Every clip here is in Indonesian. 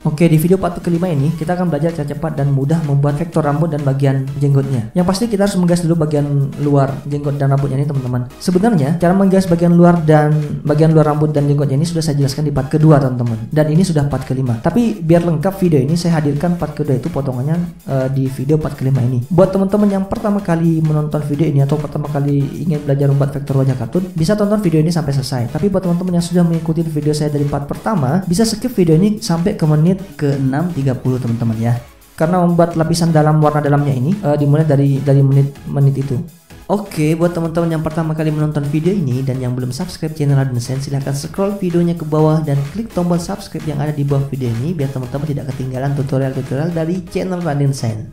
Oke, di video part kelima ini kita akan belajar cara cepat dan mudah membuat vektor rambut dan bagian jenggotnya. Yang pasti kita harus menggas dulu bagian luar jenggot dan rambutnya ini teman-teman. Sebenarnya cara menggas bagian luar rambut dan jenggotnya ini sudah saya jelaskan di part kedua teman-teman. Dan ini sudah part kelima. Tapi biar lengkap video ini saya hadirkan part kedua itu potongannya di video part kelima ini. Buat teman-teman yang pertama kali menonton video ini atau pertama kali ingin belajar membuat vektor wajah kartun, bisa tonton video ini sampai selesai. Tapi buat teman-teman yang sudah mengikuti video saya dari part pertama, bisa skip video ini sampai ke menit ke 6.30 teman-teman ya. Karena membuat lapisan dalam warna dalamnya ini dimulai dari menit itu. Oke, buat teman-teman yang pertama kali menonton video ini dan yang belum subscribe channel Raden Sen, silahkan scroll videonya ke bawah dan klik tombol subscribe yang ada di bawah video ini biar teman-teman tidak ketinggalan tutorial-tutorial dari channel Raden Sen.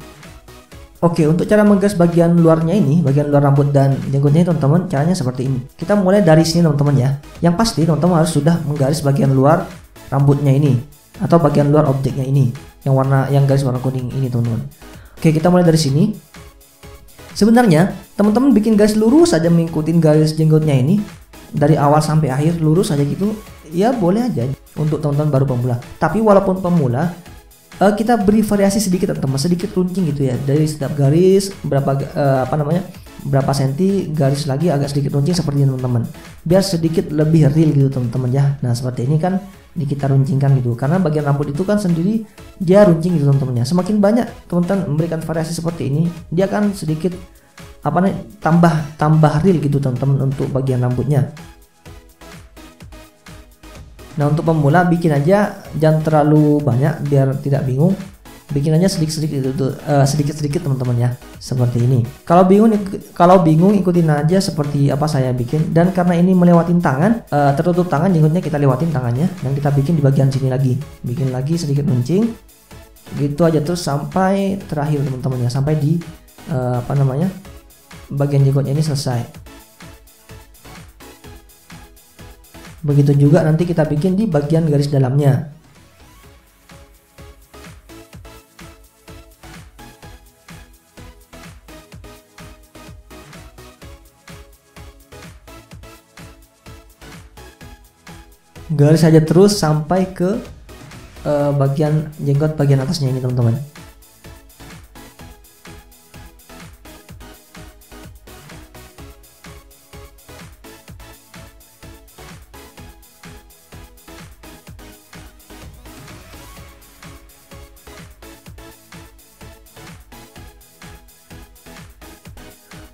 Oke, untuk cara menggas bagian luarnya ini, bagian luar rambut dan jenggotnya teman-teman, caranya seperti ini. Kita mulai dari sini teman-teman ya. Yang pasti teman-teman harus sudah menggaris bagian luar rambutnya ini atau bagian luar objeknya ini, yang garis warna kuning ini teman-teman. Oke, kita mulai dari sini. Sebenarnya teman-teman bikin garis lurus saja mengikuti garis jenggotnya ini dari awal sampai akhir lurus saja gitu, ya boleh aja untuk teman-teman baru pemula. Tapi walaupun pemula, kita beri variasi sedikit teman-teman, sedikit runcing gitu ya, dari setiap garis berapa senti, garis lagi agak sedikit runcing seperti ini teman-teman, biar sedikit lebih real gitu teman-teman ya. Nah seperti ini kan kita runcingkan gitu, karena bagian rambut itu kan sendiri dia runcing gitu teman-teman ya. Semakin banyak teman-teman memberikan variasi seperti ini, dia akan sedikit tambah real gitu teman-teman untuk bagian rambutnya. Nah untuk pemula bikin aja jangan terlalu banyak biar tidak bingung. Bikin aja sedikit-sedikit teman-teman ya, seperti ini. Kalau bingung ikutin aja seperti apa saya bikin. Dan karena ini melewatin tangan, tertutup tangan, jenggotnya kita lewatin tangannya dan kita bikin di bagian sini lagi. Bikin lagi sedikit runcing. Gitu aja terus sampai terakhir teman-teman ya, sampai di bagian jenggotnya ini selesai. Begitu juga nanti kita bikin di bagian garis dalamnya. Garis saja terus sampai ke bagian jenggot bagian atasnya ini teman-teman.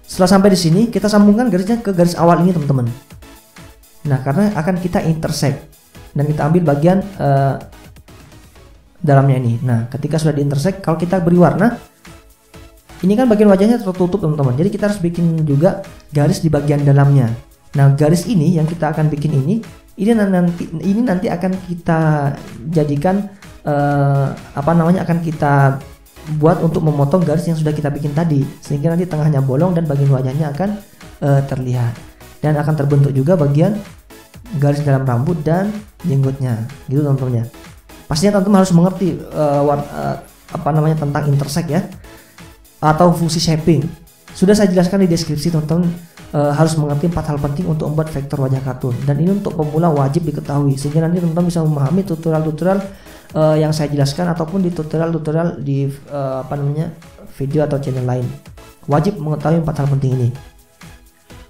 Setelah sampai di sini, kita sambungkan garisnya ke garis awal ini teman-teman. Nah, karena akan kita intersect dan kita ambil bagian dalamnya ini. Nah, ketika sudah diintersect, kalau kita beri warna, ini kan bagian wajahnya tertutup teman-teman. Jadi kita harus bikin juga garis di bagian dalamnya. Nah, garis ini yang kita akan bikin ini nanti akan kita jadikan akan kita buat untuk memotong garis yang sudah kita bikin tadi, sehingga nanti tengahnya bolong dan bagian wajahnya akan terlihat. Dan akan terbentuk juga bagian garis dalam rambut dan jenggotnya gitu teman-teman ya. Pastinya teman-teman harus mengerti tentang intersect ya, atau fungsi shaping. Sudah saya jelaskan di deskripsi teman-teman. Harus mengerti 4 hal penting untuk membuat vektor wajah kartun, dan ini untuk pemula wajib diketahui sehingga nanti teman-teman bisa memahami tutorial-tutorial yang saya jelaskan ataupun di tutorial-tutorial di video atau channel lain. Wajib mengetahui 4 hal penting ini.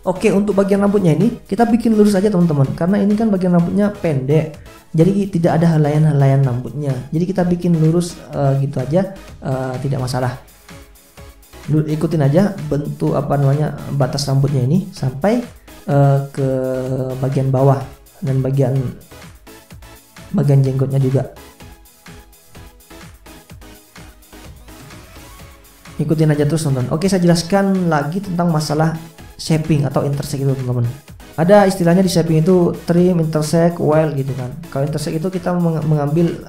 Oke, untuk bagian rambutnya ini kita bikin lurus aja teman-teman, karena ini kan bagian rambutnya pendek, jadi tidak ada helaian-helaian rambutnya. Jadi kita bikin lurus gitu aja, tidak masalah. Ikutin aja bentuk batas rambutnya ini sampai ke bagian bawah dan bagian jenggotnya juga. Ikutin aja terus teman-teman. Oke, saya jelaskan lagi tentang masalah shaping atau intersect itu teman-teman. Ada istilahnya di shaping itu trim, intersect, weld gitu kan. Kalau intersect itu kita mengambil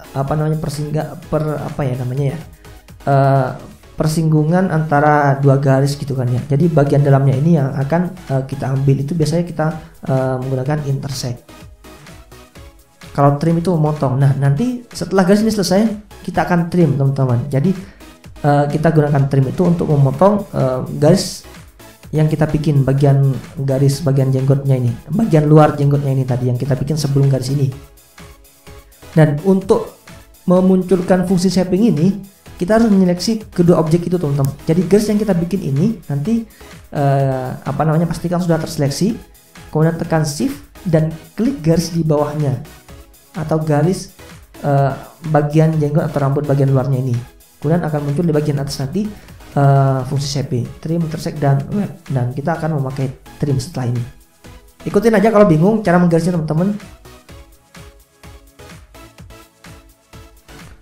persinggungan antara dua garis gitu kan ya. Jadi bagian dalamnya ini yang akan kita ambil itu biasanya kita menggunakan intersect. Kalau trim itu memotong. Nah, nanti setelah garis ini selesai kita akan trim teman-teman. Jadi kita gunakan trim itu untuk memotong garis yang kita bikin bagian jenggotnya ini, bagian luar jenggotnya ini tadi yang kita bikin sebelum garis ini. Dan untuk memunculkan fungsi shaping ini, kita harus menyeleksi kedua objek itu teman-teman. Jadi garis yang kita bikin ini nanti pastikan sudah terseleksi, kemudian tekan shift dan klik garis di bawahnya atau garis bagian jenggot atau rambut bagian luarnya ini. Kemudian akan muncul di bagian atas nanti fungsi shaping, trim, intersect, dan wrap, dan kita akan memakai trim setelah ini. Ikutin aja kalau bingung cara menggarisnya teman-teman.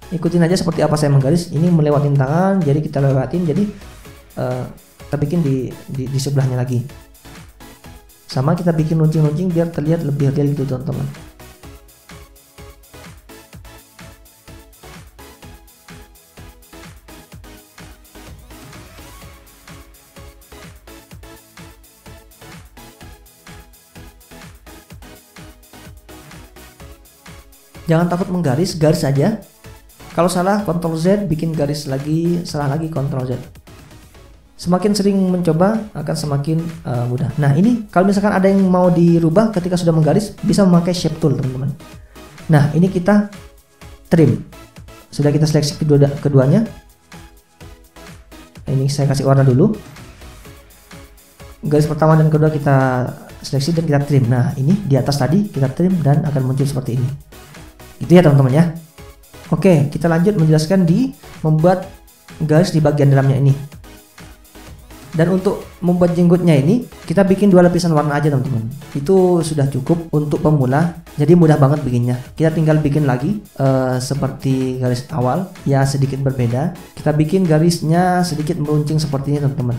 Ikutin aja seperti apa saya menggaris. Ini melewatin tangan, jadi kita lewatin, jadi kita bikin di sebelahnya lagi. Sama kita bikin runcing-runcing biar terlihat lebih real gitu teman-teman. Jangan takut menggaris, garis aja. Kalau salah Ctrl Z, bikin garis lagi, salah lagi Ctrl Z. Semakin sering mencoba akan semakin mudah. Nah ini kalau misalkan ada yang mau dirubah ketika sudah menggaris, bisa memakai shape tool teman-teman. Nah ini kita trim. Sudah kita seleksi keduanya. Ini saya kasih warna dulu. Garis pertama dan kedua kita seleksi dan kita trim. Nah ini di atas tadi kita trim dan akan muncul seperti ini. Itu ya teman-teman ya. Oke, kita lanjut menjelaskan membuat garis di bagian dalamnya ini. Dan untuk membuat jenggotnya ini, kita bikin 2 lapisan warna aja teman-teman. Itu sudah cukup untuk pemula. Jadi mudah banget bikinnya. Kita tinggal bikin lagi seperti garis awal, ya sedikit berbeda. Kita bikin garisnya sedikit meruncing seperti ini teman-teman.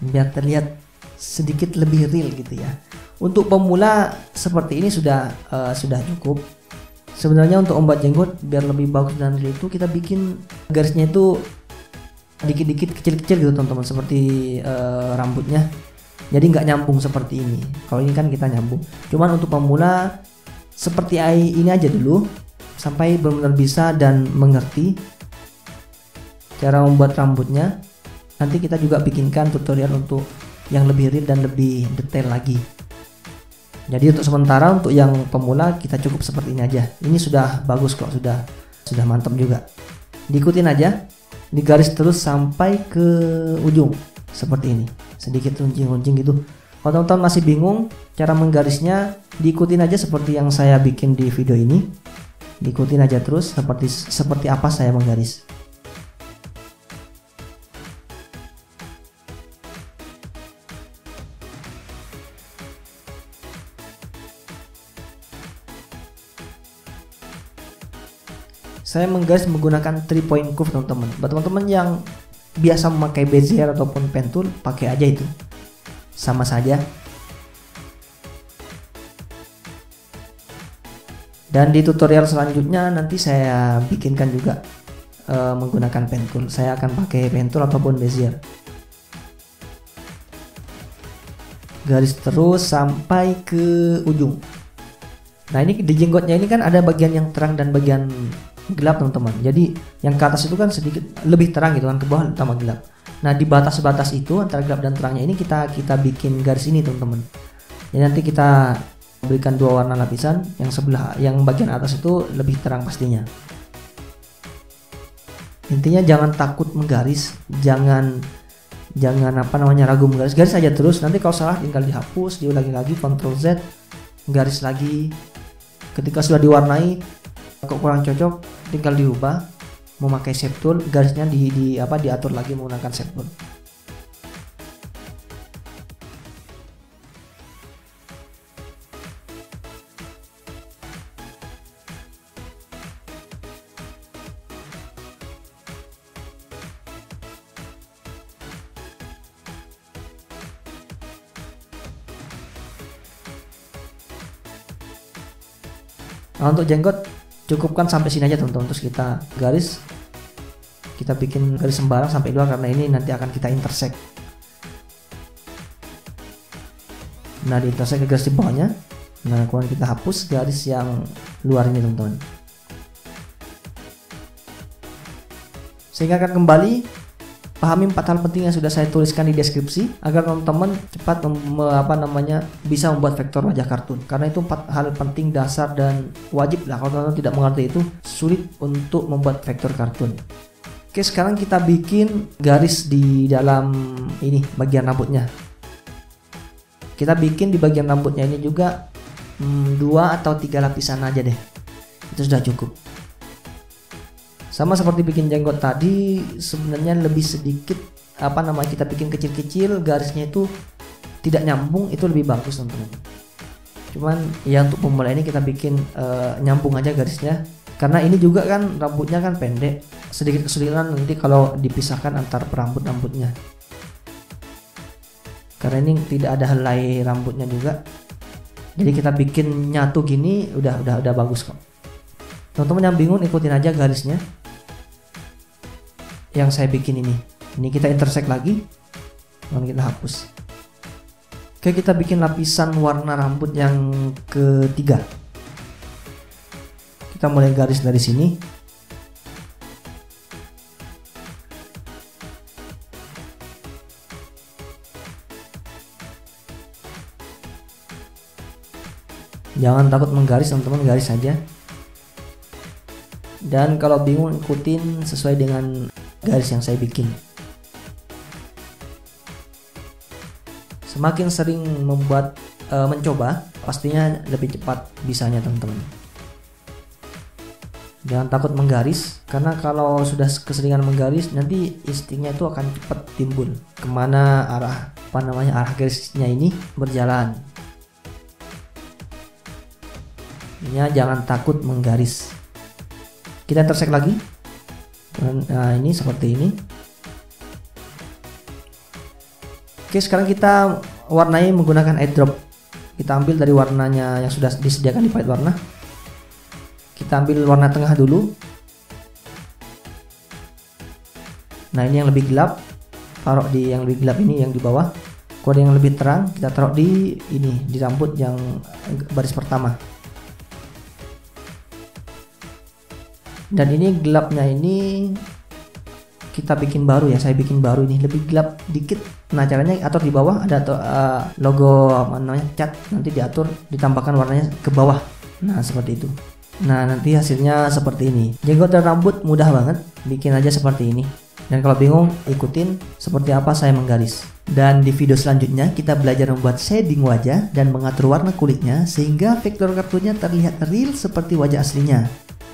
Biar terlihat sedikit lebih real gitu ya. Untuk pemula seperti ini sudah cukup. Sebenarnya untuk membuat jenggot biar lebih bagus dan real itu kita bikin garisnya itu dikit-dikit kecil-kecil gitu teman-teman, seperti rambutnya. Jadi nggak nyambung seperti ini. Kalau ini kan kita nyambung. Cuman untuk pemula seperti ini aja dulu sampai benar-benar bisa dan mengerti cara membuat rambutnya. Nanti kita juga bikinkan tutorial untuk yang lebih real dan lebih detail lagi. Jadi untuk sementara untuk yang pemula kita cukup seperti ini aja. Ini sudah bagus kok, sudah mantap juga. Diikutin aja, digaris terus sampai ke ujung seperti ini. Sedikit runcing-runcing gitu. Kalau teman-teman masih bingung cara menggarisnya, diikutin aja seperti yang saya bikin di video ini. Diikutin aja terus seperti apa saya menggaris. Saya menggaris menggunakan 3 point curve teman-teman. Buat teman-teman yang biasa memakai bezier ataupun pen tool, pakai aja itu. Sama saja. Dan di tutorial selanjutnya nanti saya bikinkan juga menggunakan pen tool. Saya akan pakai pen tool ataupun bezier. Garis terus sampai ke ujung. Nah ini di jenggotnya ini kan ada bagian yang terang dan bagian gelap teman-teman. Jadi yang ke atas itu kan sedikit lebih terang gitu kan, ke bawah tambah gelap. Nah di batas-batas itu antara gelap dan terangnya ini kita bikin garis ini teman-teman. Jadi nanti kita berikan 2 warna lapisan, yang bagian atas itu lebih terang pastinya. Intinya jangan takut menggaris, jangan ragu menggaris, garis aja terus. Nanti kalau salah tinggal dihapus, diulangi lagi, Ctrl Z, garis lagi. Ketika sudah diwarnai kok kurang cocok, tinggal diubah, memakai shape tool, garisnya diatur lagi menggunakan shape tool. Nah, untuk jenggot cukupkan sampai sini aja teman-teman. Terus kita garis, kita bikin garis sembarang sampai luar karena ini nanti akan kita intersect. Nah di intersect garis di bawahnya. Nah kemudian kita hapus garis yang luar ini teman-teman. Saya ingatkan kembali, pahami 4 hal penting yang sudah saya tuliskan di deskripsi agar teman-teman cepat bisa membuat vektor wajah kartun. Karena itu 4 hal penting dasar dan wajib lah, kalau teman-teman tidak mengerti itu sulit untuk membuat vektor kartun. Oke, sekarang kita bikin garis di dalam ini bagian rambutnya. Kita bikin di bagian rambutnya ini juga 2 atau 3 lapisan aja deh. Itu sudah cukup. Sama seperti bikin jenggot tadi, sebenarnya lebih sedikit kita bikin kecil-kecil, garisnya itu tidak nyambung, itu lebih bagus teman-teman. Cuman ya untuk pemula ini kita bikin nyambung aja garisnya, karena ini juga kan rambutnya kan pendek, sedikit kesulitan nanti kalau dipisahkan antar rambutnya. Karena ini tidak ada helai rambutnya juga, jadi kita bikin nyatu gini udah bagus kok. Teman-teman yang bingung ikutin aja garisnya yang saya bikin ini kita intersect lagi dan kita hapus. Oke, kita bikin lapisan warna rambut yang ketiga. Kita mulai garis dari sini. Jangan takut menggaris teman-teman, garis saja. Dan kalau bingung ikutin sesuai dengan garis yang saya bikin. Semakin sering mencoba, pastinya lebih cepat bisanya teman-teman. Jangan takut menggaris, karena kalau sudah keseringan menggaris nanti instingnya itu akan cepat timbul kemana arah garisnya ini berjalan. Ini jangan takut menggaris. Kita intersect lagi. Nah, ini seperti ini. Oke, sekarang kita warnai menggunakan eyedrop. Kita ambil dari warnanya yang sudah disediakan di palet warna. Kita ambil warna tengah dulu. Nah, ini yang lebih gelap, taruh di yang lebih gelap ini, yang di bawah. Kalau yang lebih terang, kita taruh di ini, di rambut yang baris pertama. Dan ini gelapnya ini kita bikin baru ya, saya bikin baru ini lebih gelap dikit. Nah, caranya atur di bawah ada logo cat, nanti diatur ditambahkan warnanya ke bawah. Nah, seperti itu. Nah, nanti hasilnya seperti ini. Jenggot dan rambut mudah banget, bikin aja seperti ini. Dan kalau bingung, ikutin seperti apa saya menggaris. Dan di video selanjutnya kita belajar membuat shading wajah dan mengatur warna kulitnya sehingga vektor kartunnya terlihat real seperti wajah aslinya.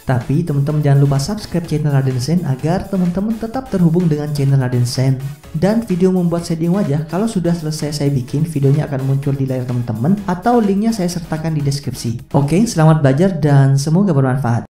Tapi teman-teman jangan lupa subscribe channel Raden Sen agar teman-teman tetap terhubung dengan channel Raden Sen. Dan video membuat shading wajah kalau sudah selesai saya bikin, videonya akan muncul di layar teman-teman atau linknya saya sertakan di deskripsi. Oke, selamat belajar dan semoga bermanfaat.